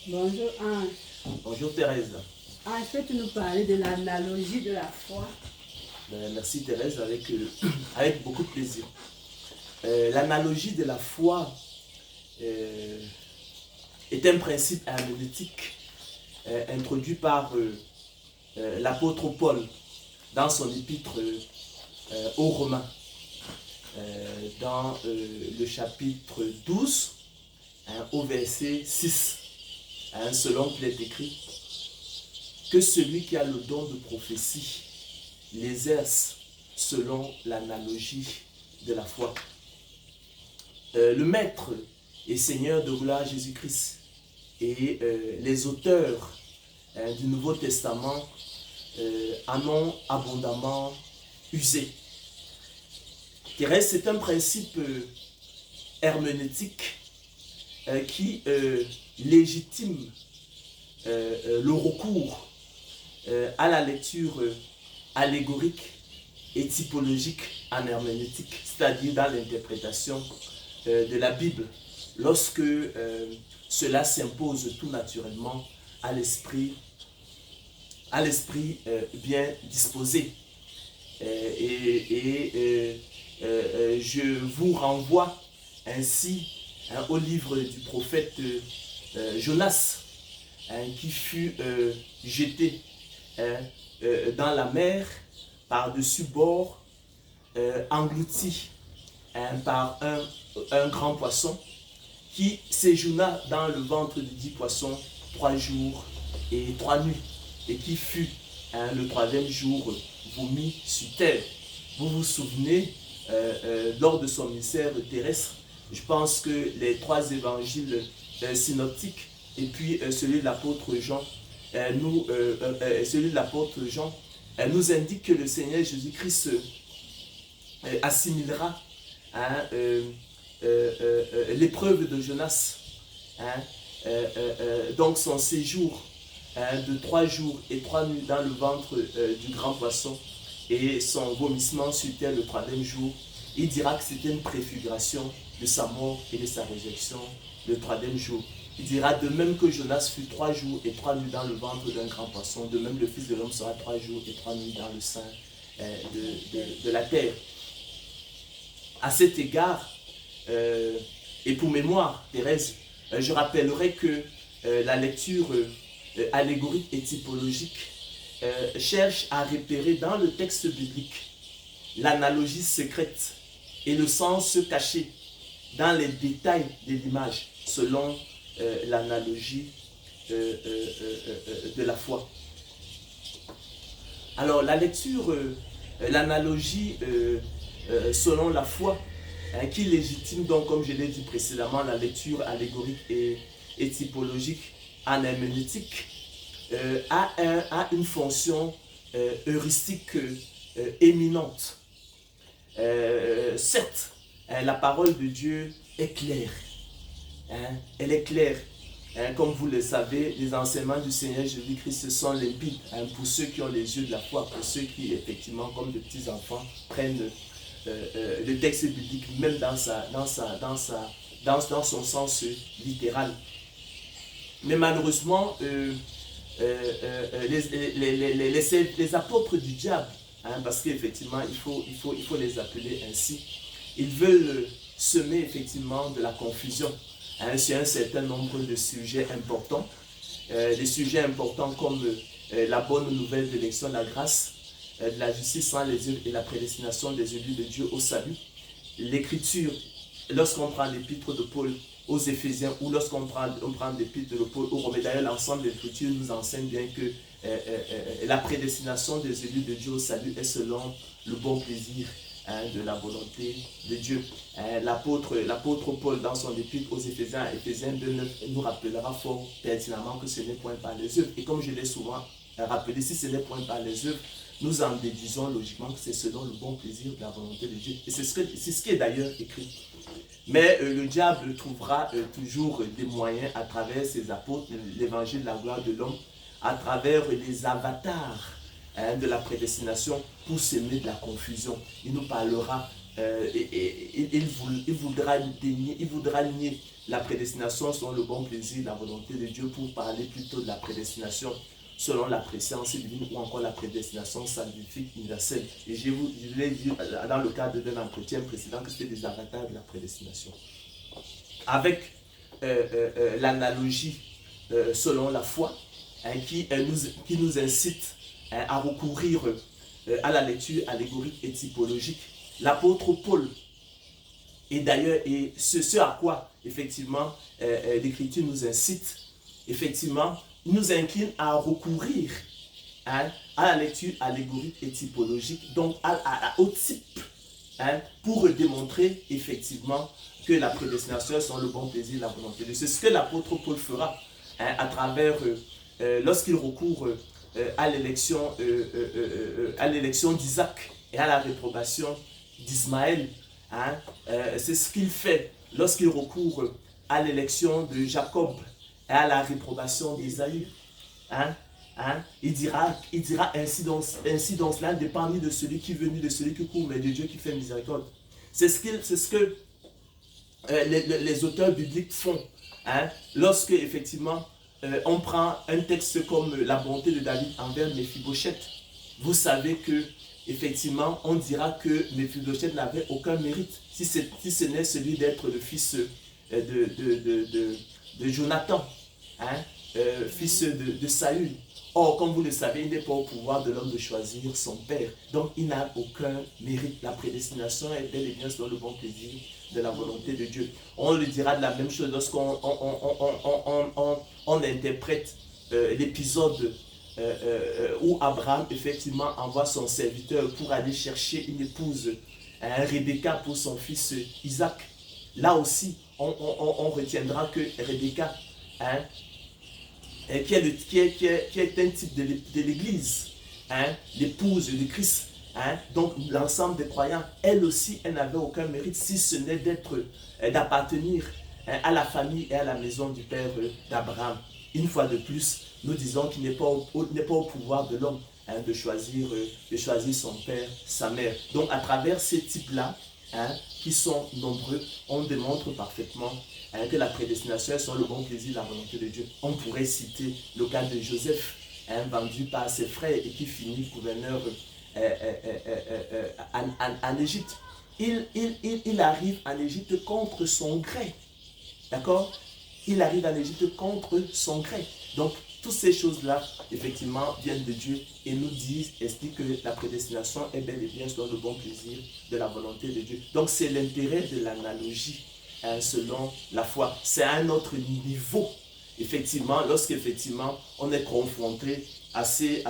Bonjour Ange. Bonjour Thérèse. Ange, peux-tu nous parler de l'analogie de la foi? Merci Thérèse, avec beaucoup de plaisir. L'analogie de la foi est un principe herméneutique introduit par l'apôtre Paul dans son épître aux Romains, dans le chapitre 12, au verset 6, selon qu'il est écrit que celui qui a le don de prophétie l'exerce selon l'analogie de la foi. Le Maître et Seigneur de gloire Jésus-Christ et les auteurs du Nouveau Testament en ont abondamment usé. Thérèse, c'est un principe herméneutique qui légitime le recours à la lecture allégorique et typologique en herméneutique, c'est-à-dire dans l'interprétation de la Bible, lorsque cela s'impose tout naturellement à l'esprit bien disposé. Je vous renvoie ainsi au livre du prophète Jonas, qui fut jeté dans la mer, par-dessus bord, englouti par un grand poisson qui séjourna dans le ventre de 10 poissons 3 jours et 3 nuits et qui fut le troisième jour vomi sur terre. Vous vous souvenez, lors de son ministère terrestre, je pense que les 3 évangiles synoptiques et puis celui de l'apôtre Jean, nous indique que le Seigneur Jésus-Christ assimilera l'épreuve de Jonas, donc son séjour de 3 jours et 3 nuits dans le ventre du grand poisson et son vomissement sur terre le troisième jour. Il dira que c'était une préfiguration de sa mort et de sa résurrection le troisième jour. Il dira de même que Jonas fut 3 jours et 3 nuits dans le ventre d'un grand poisson, de même le Fils de l'homme sera 3 jours et 3 nuits dans le sein de la terre. À cet égard, et pour mémoire, Thérèse, je rappellerai que la lecture allégorique et typologique cherche à repérer dans le texte biblique l'analogie secrète et le sens caché dans les détails de l'image, selon l'analogie de la foi. Alors la lecture, l'analogie selon la foi, qui légitime donc, comme je l'ai dit précédemment, la lecture allégorique et typologique en herméneutique, a une fonction heuristique éminente. Certes, la parole de Dieu est claire. Elle est claire. Comme vous le savez, les enseignements du Seigneur Jésus-Christ sont limpides pour ceux qui ont les yeux de la foi, pour ceux qui, effectivement, comme de petits enfants, prennent le texte biblique, même dans son sens littéral. Mais malheureusement, les apôtres du diable, parce qu'effectivement, il faut les appeler ainsi, ils veulent semer effectivement de la confusion sur un certain nombre de sujets importants. Des sujets importants comme la bonne nouvelle de l'élection de la grâce, de la justice sans les œuvres et la prédestination des élus de Dieu au salut. L'écriture, lorsqu'on prend l'épître de Paul aux Éphésiens ou lorsqu'on prend l'épître de Paul aux Romains, d'ailleurs l'ensemble de l'écriture nous enseigne bien que la prédestination des élus de Dieu au salut est selon le bon plaisir de la volonté de Dieu. L'apôtre Paul, dans son épître aux Éphésiens, Éphésiens 2:9, nous rappellera fort pertinemment que ce n'est point par les œuvres. Et comme je l'ai souvent rappelé, si ce n'est point par les œuvres, nous en déduisons logiquement que c'est selon le bon plaisir de la volonté de Dieu. Et c'est ce qui est d'ailleurs écrit. Mais le diable trouvera toujours des moyens à travers ses apôtres, l'évangile de la gloire de l'homme, à travers les avatars de la prédestination pour semer de la confusion. Il nous parlera il voudra nier la prédestination selon le bon plaisir, la volonté de Dieu, pour parler plutôt de la prédestination selon la préscience divine ou encore la prédestination salvifique universelle. Et je l'ai dit dans le cadre d'un entretien précédent que c'était des avatars de la prédestination. Avec l'analogie selon la foi, qui nous incite à recourir à la lecture allégorique et typologique, l'apôtre Paul, et d'ailleurs, ce à quoi effectivement l'Écriture nous incite, effectivement, nous incline à recourir à la lecture allégorique et typologique, donc au type, pour démontrer effectivement que la prédestination est selon le bon plaisir et la volonté de Dieu. C'est ce que l'apôtre Paul fera à travers, lorsqu'il recourt à l'élection d'Isaac et à la réprobation d'Ismaël. C'est ce qu'il fait lorsqu'il recourt à l'élection de Jacob et à la réprobation d'Ésaü. Il dira ainsi donc cela dépend ni de celui qui veut ni de celui qui court, mais de Dieu qui fait miséricorde. C'est ce que les auteurs bibliques font. Lorsque effectivement on prend un texte comme la bonté de David envers Méphibosheth, vous savez que effectivement on dira que Méphibosheth n'avait aucun mérite si ce n'est celui d'être le fils de Jonathan, fils de Saül. Or, comme vous le savez, il n'est pas au pouvoir de l'homme de choisir son père. Donc, il n'a aucun mérite. La prédestination est bel et bien selon le bon plaisir de la volonté de Dieu. On le dira de la même chose lorsqu'on interprète l'épisode où Abraham, effectivement, envoie son serviteur pour aller chercher une épouse, Rebecca, pour son fils Isaac. Là aussi, on retiendra que Rebecca, qui est un type de l'Église, l'épouse de Christ, donc l'ensemble des croyants, elle aussi, elle n'avait aucun mérite si ce n'est d'appartenir à la famille et à la maison du père d'Abraham. Une fois de plus, nous disons qu'il n'est pas au pouvoir de l'homme de choisir son père, sa mère. Donc à travers ces types-là, qui sont nombreux, on démontre parfaitement que la prédestination est selon le bon plaisir et la volonté de Dieu. On pourrait citer le cas de Joseph, vendu par ses frères et qui finit gouverneur en Égypte. Il arrive en Égypte contre son gré. D'accord? Il arrive en Égypte contre son gré. Donc, toutes ces choses-là, effectivement, viennent de Dieu et nous expliquent que la prédestination est bel et bien selon le bon plaisir de la volonté de Dieu. Donc, c'est l'intérêt de l'analogie selon la foi. C'est à un autre niveau, effectivement, lorsqu'effectivement, on est confronté à ces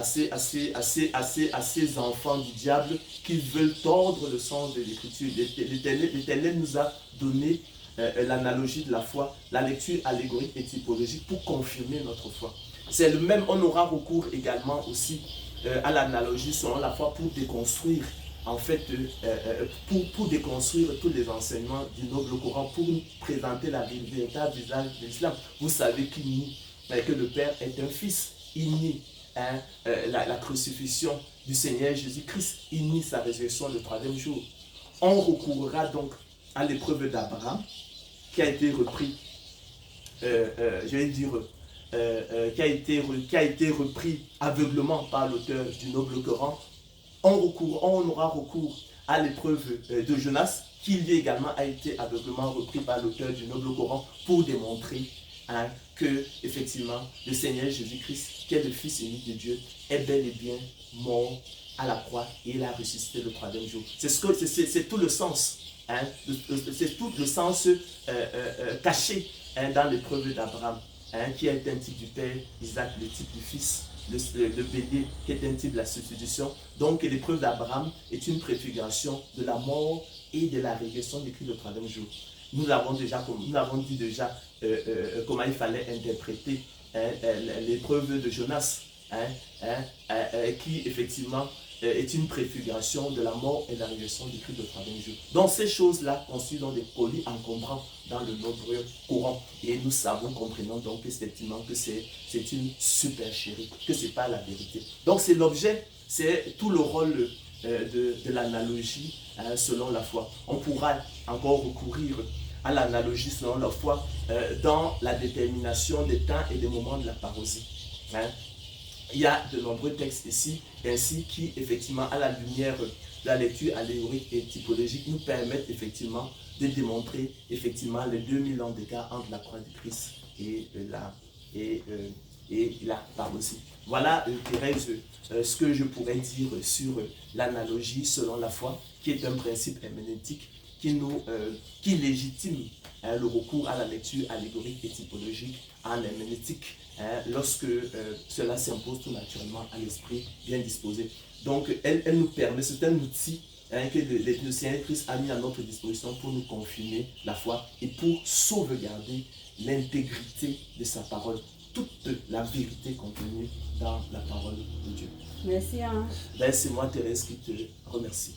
enfants du diable qui veulent tordre le sens de l'Écriture. L'Éternel nous a donné l'analogie de la foi, la lecture allégorique et typologique pour confirmer notre foi. C'est le même, on aura recours également aussi à l'analogie selon la foi pour déconstruire, en fait, pour déconstruire tous les enseignements du noble Coran, pour nous présenter la véritable visage de l'islam. Vous savez qu'il nie que le Père est un fils, il nie la crucifixion du Seigneur Jésus-Christ, il nie sa résurrection le troisième jour. On recourra donc à l'épreuve d'Abraham, qui a été repris, qui a été repris aveuglement par l'auteur du noble Coran. On aura recours à l'épreuve de Jonas, qui lui également a été aveuglement repris par l'auteur du noble Coran pour démontrer que, effectivement, le Seigneur Jésus-Christ, qui est le Fils unique de Dieu, est bel et bien mort à la croix et il a ressuscité le troisième jour. C'est tout le sens. C'est tout le sens caché dans l'épreuve d'Abraham, qui est un type du Père, Isaac le type du Fils, le bélier qui est un type de la substitution. Donc l'épreuve d'Abraham est une préfiguration de la mort et de la résurrection du Christ le troisième jour. Nous avons dit déjà comment il fallait interpréter l'épreuve de Jonas, qui effectivement est une préfiguration de la mort et de la résurrection du Christ le troisième jour. Donc ces choses-là constituent des colis encombrants dans le noble Coran. Et nous comprenons donc effectivement que c'est une supercherie, que ce n'est pas la vérité. Donc c'est l'objet, c'est tout le rôle de l'analogie selon la foi. On pourra encore recourir à l'analogie selon la foi dans la détermination des temps et des moments de la parousie. Il y a de nombreux textes ici, ainsi qui, effectivement, à la lumière de la lecture allégorique et typologique, nous permettent effectivement de démontrer effectivement les 2000 ans d'écart entre la croix du Christ et la parousie. Voilà, Thérèse, ce que je pourrais dire sur l'analogie selon la foi, qui est un principe herméneutique qui légitime le recours à la lecture allégorique et typologique en herméneutique lorsque cela s'impose tout naturellement à l'esprit bien disposé. Donc, elle nous permet, c'est un outil que le Seigneur Christ a mis à notre disposition pour nous confirmer la foi et pour sauvegarder l'intégrité de sa parole, toute la vérité contenue dans la parole de Dieu. Merci. Ben, c'est moi, Thérèse, qui te remercie.